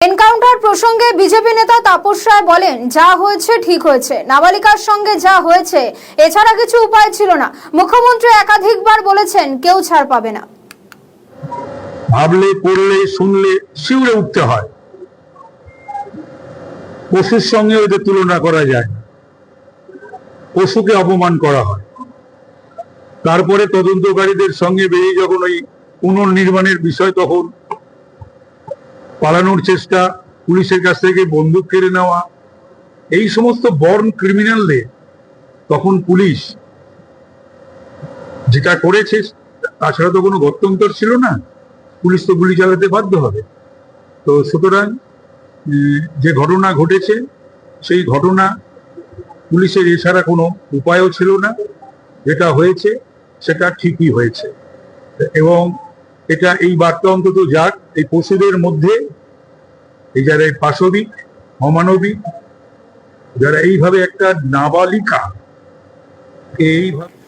Encounter প্রসঙ্গে BJP নেতা তাপস রায় বলেন, যা হয়েছে ঠিক হয়েছে, নাবালিকার সঙ্গে যা হয়েছে এছাড়া কিছু উপায় ছিল না। মুখ্যমন্ত্রী একাধিকবার বলেছেন কেউ ছাড় পাবে না। ভাবলে, পড়লে, শুনলে শিউরে উঠতে হয়। পশুর সঙ্গে ওদের তুলনা করা যায় না। পশুকে অপমান করা হয়। তারপরে তদন্তকারীদের সঙ্গে বেরিয়ে যখন ওই পুনর্নির্মাণের বিষয়, তখন পালানোর চেষ্টা, পুলিশের কাছ থেকে বন্দুক কেড়ে নেওয়া, এই সমস্ত বর্ন ক্রিমিনালদের তখন পুলিশ যেটা করেছে, তাছাড়া তো কোনো গত্যন্তর ছিল না। পুলিশ তো গুলি চালাতে বাধ্য হবে। তো সুতরাং যে ঘটনা ঘটেছে, সেই ঘটনা পুলিশের এছাড়া কোনো উপায়ও ছিল না। যেটা হয়েছে সেটা ঠিকই হয়েছে, এবং এটা এই বার্তা অন্তত যাক, এই পশুদের মধ্যে এই যারা পাশবিক, অমানবিক, যারা এইভাবে একটা নাবালিকা এইভাবে